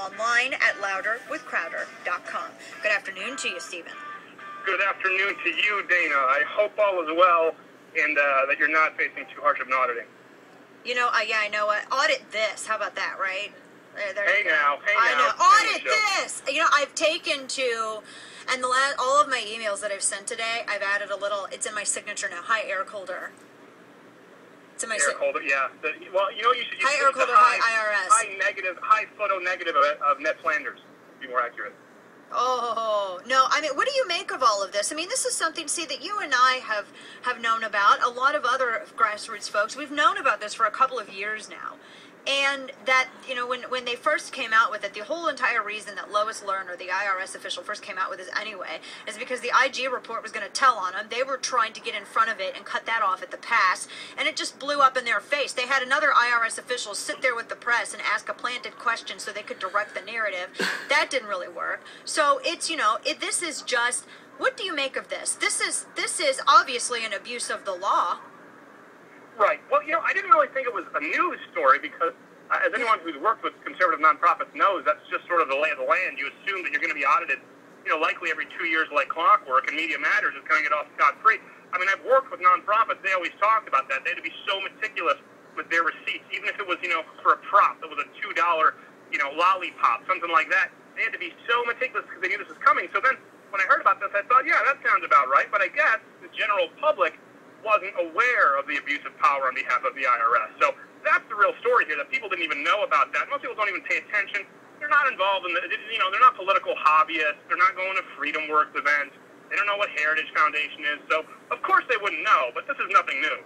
Online at louderwithcrowder.com. Good afternoon to you, Stephen. Good afternoon to you, Dana. I hope all is well and that you're not facing too harsh of an auditing. You know, yeah, I know. Audit this. How about that, right? Hey now. I know. Audit this. You know, I've taken to, and all of my emails that I've sent today, I've added a little. It's in my signature now. Hi, Eric Holder. It's in my Eric Holder, yeah. Well, you know, you should. Hi, Eric Holder. Hi, IRS. High photo negative of Ned Flanders. To be more accurate. Oh, no, I mean, what do you make of all of this? I mean, this is something, see, that you and I have known about. A lot of other grassroots folks, we've known about this for a couple of years now. And that, you know, when they first came out with it, the whole entire reason that Loesch, or the IRS official, first came out with this anyway, is because the IG report was going to tell on them. They were trying to get in front of it and cut that off at the pass, and it just blew up in their face. They had another IRS official sit there with the press and ask a planted question so they could direct the narrative. That didn't really work. So it's, you know, this is just, what do you make of this? This is obviously an abuse of the law. Right. Well, you know, I didn't really think it was a news story because, as anyone who's worked with conservative nonprofits knows, that's just sort of the lay of the land. You assume that you're going to be audited, you know, likely every 2 years like clockwork, and Media Matters is going to get off scot-free. I mean, I've worked with nonprofits. They always talk about that. They had to be so meticulous with their receipts, even if it was, you know, for a prop that was a $2, you know, lollipop, something like that. They had to be so meticulous because they knew this was coming. So then, when I heard about this, I thought, yeah, that sounds about right. But I guess the general public wasn't aware of the abuse of power on behalf of the IRS. So that's the real story here, that people didn't even know about that. Most people don't even pay attention. They're not involved in you know, they're not political hobbyists. They're not going to Freedom Works events. They don't know what Heritage Foundation is. So, of course they wouldn't know, but this is nothing new.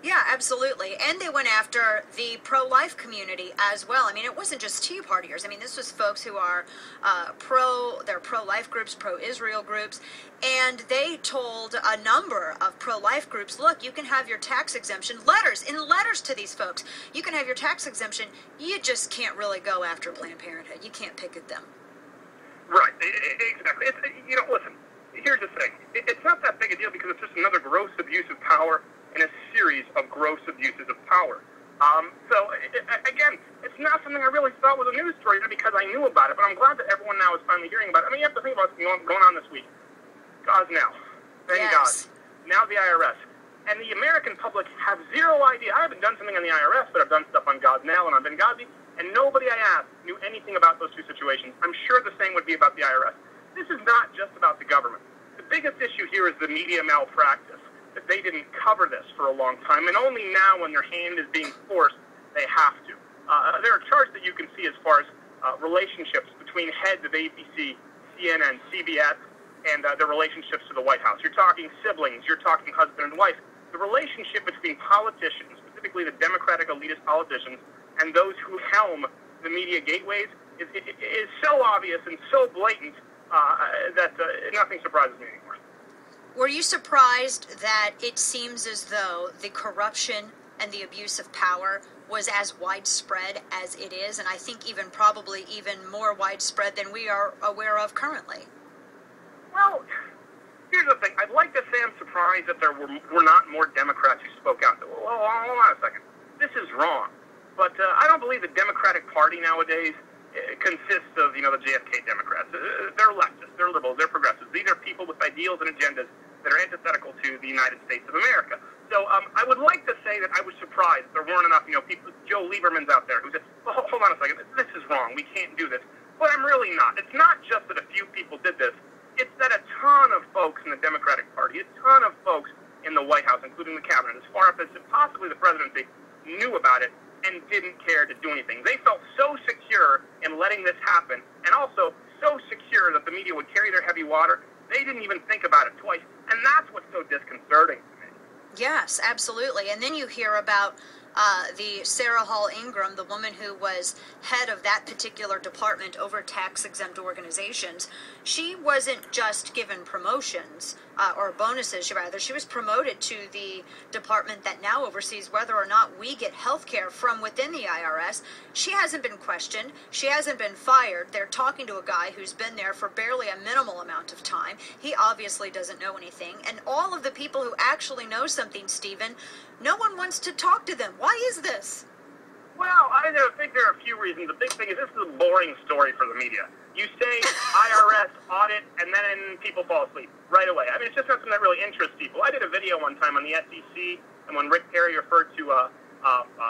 Yeah, absolutely. And they went after the pro-life community as well. I mean, it wasn't just Tea Partiers. I mean, this was folks who are they're pro-life groups, pro-Israel groups, and they told a number of pro-life groups, look, you can have your tax exemption, letters to these folks. You can have your tax exemption. You just can't really go after Planned Parenthood. You can't pick at them. Right, exactly. You know, listen, here's the thing. It's not that big a deal because it's just another gross abuse of power in a series of gross abuses of power. Again, it's not something I really thought was a news story because I knew about it, but I'm glad that everyone now is finally hearing about it. I mean, you have to think about what's going on this week. Gosnell. Thank God. Now the IRS. And the American public have zero idea. I haven't done something on the IRS, but I've done stuff on Gosnell and on Benghazi, and nobody I asked knew anything about those two situations. I'm sure the same would be about the IRS. This is not just about the government. The biggest issue here is the media malpractice. That they didn't cover this for a long time, and only now when their hand is being forced, they have to. There are charts that you can see as far as relationships between heads of ABC, CNN, CBS, and their relationships to the White House. You're talking siblings, you're talking husband and wife. The relationship between politicians, specifically the Democratic elitist politicians, and those who helm the media gateways is so obvious and so blatant that nothing surprises me anymore. Were you surprised that it seems as though the corruption and the abuse of power was as widespread as it is, and I think probably even more widespread than we are aware of currently? Well, here's the thing. I'd like to say I'm surprised that there were not more Democrats who spoke out. Well, hold on a second. This is wrong. But I don't believe the Democratic Party nowadays consists of, you know, the JFK Democrats. They're leftists, they're liberals, they're progressives. These are people with ideals and agendas that are antithetical to the United States of America. So I would like to say that I was surprised there weren't enough, you know, people. Joe Lieberman's out there who said, well, hold on a second, this is wrong, we can't do this. But I'm really not. It's not just that a few people did this. It's that a ton of folks in the Democratic Party, a ton of folks in the White House, including the cabinet, as far up as possibly the presidency, knew about it and didn't care to do anything. They felt so secure in letting this happen, and also so secure that the media would carry their heavy water, they didn't even think about it twice. And that's what's so disconcerting to me. Yes, absolutely. And then you hear about the Sarah Hall Ingram, the woman who was head of that particular department over tax-exempt organizations. She wasn't just given promotions or bonuses, rather. She was promoted to the department that now oversees whether or not we get health care from within the IRS. She hasn't been questioned. She hasn't been fired. They're talking to a guy who's been there for barely a minimal amount of time. He obviously doesn't know anything. And all of the people who actually know something, Stephen, no one wants to talk to them. Why is this? Well, I think there are a few reasons. The big thing is this is a boring story for the media. You say IRS audit, and then people fall asleep right away. I mean, it's just not something that really interests people. I did a video one time on the SEC, and when Rick Perry referred to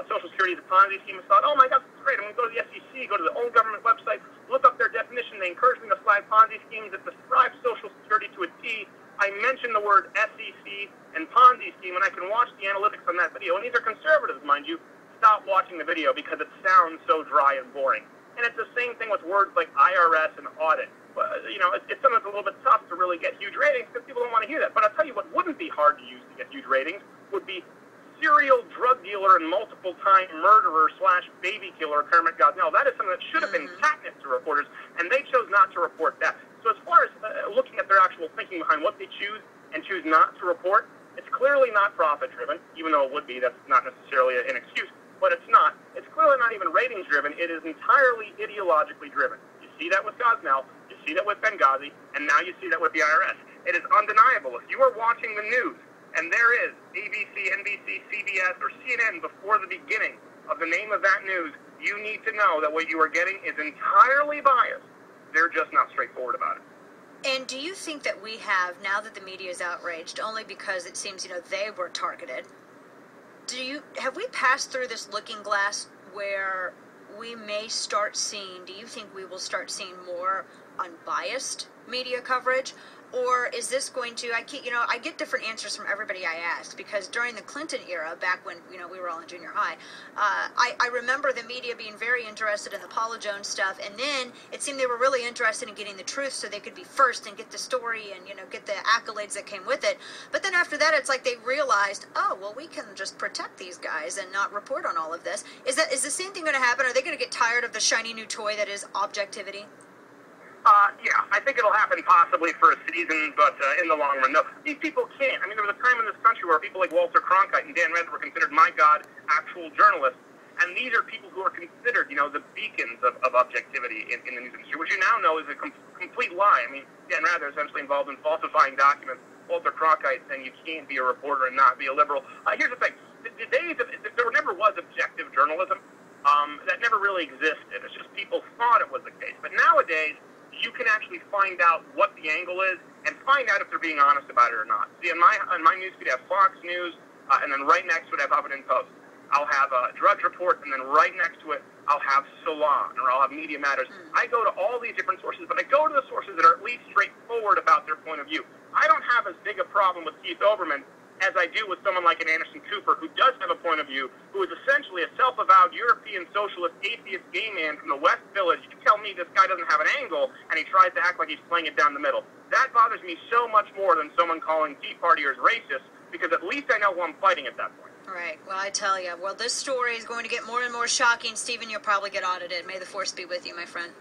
Social Security as a Ponzi scheme, I thought, oh my God, that's great. I'm going to go to the SEC, go to the own government website, look up their definition. They encourage me to flag Ponzi schemes that describe Social Security to a T. I mentioned the word SEC and Ponzi scheme, and I can watch the analytics on that video. And these are conservatives, mind you. Stop watching the video because it sounds so dry and boring. And it's the same thing with words like IRS and audit. You know, it's something that's a little bit tough to really get huge ratings because people don't want to hear that. But I'll tell you what wouldn't be hard to use to get huge ratings would be serial drug dealer and multiple-time murderer / baby killer Kermit Gosnell. That is something that should have been catnip to reporters, and they chose not to report that. So as far as looking at their actual thinking behind what they choose and choose not to report, it's clearly not profit-driven, even though it would be. That's not necessarily an excuse, but it's not. It's clearly not even ratings-driven. It is entirely ideologically driven. You see that with Gosnell, you see that with Benghazi, and now you see that with the IRS. It is undeniable. If you are watching the news, and there is ABC, NBC, CBS, or CNN before the beginning of the name of that news, you need to know that what you are getting is entirely biased. They're just not straightforward about it. And do you think that we have, now that the media is outraged, only because it seems, they were targeted, have we passed through this looking glass where we may start seeing, do you think we will start seeing more unbiased media coverage? Or is this going to, I get different answers from everybody I ask, because during the Clinton era, back when, we were all in junior high, I remember the media being very interested in the Paula Jones stuff, and then it seemed they were really interested in getting the truth so they could be first and get the story and, get the accolades that came with it. But then after that, it's like they realized, oh, well, we can just protect these guys and not report on all of this. Is the same thing going to happen? Are they going to get tired of the shiny new toy that is objectivity? Yeah, I think it'll happen possibly for a season, but in the long run, no. These people can't. I mean, there was a time in this country where people like Walter Cronkite and Dan Rather were considered, my God, actual journalists. And these are people who are considered, the beacons of objectivity in the news industry, which you now know is a complete lie. I mean, Dan Rather is essentially involved in falsifying documents. Walter Cronkite saying you can't be a reporter and not be a liberal. Here's the thing. The days of, there never was objective journalism. That never really existed. It's just people thought it was the case. But nowadays, you can actually find out what the angle is and find out if they're being honest about it or not. See, on my newsfeed, I have Fox News, and then right next to it, I have Huffington Post. I'll have a Drudge Report, and then right next to it, I'll have Salon, or I'll have Media Matters. I go to all these different sources, but I go to the sources that are at least straightforward about their point of view. I don't have as big a problem with Keith Olbermann as I do with someone like an Anderson Cooper, who does have a point of view, who is essentially a self-avowed European socialist atheist gay man from the West Village. You tell me this guy doesn't have an angle, and he tries to act like he's playing it down the middle. That bothers me so much more than someone calling Tea Partiers racist, because at least I know who I'm fighting at that point. Right. Well, I tell you, this story is going to get more and more shocking. Stephen, you'll probably get audited. May the force be with you, my friend.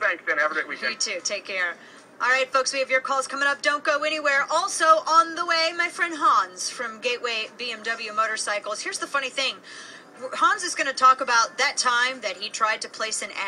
Thanks, Dan. Have a great weekend. You too. Take care. All right, folks, we have your calls coming up. Don't go anywhere. Also on the way, my friend Hans from Gateway BMW Motorcycles. Here's the funny thing. Hans is going to talk about that time that he tried to place an ad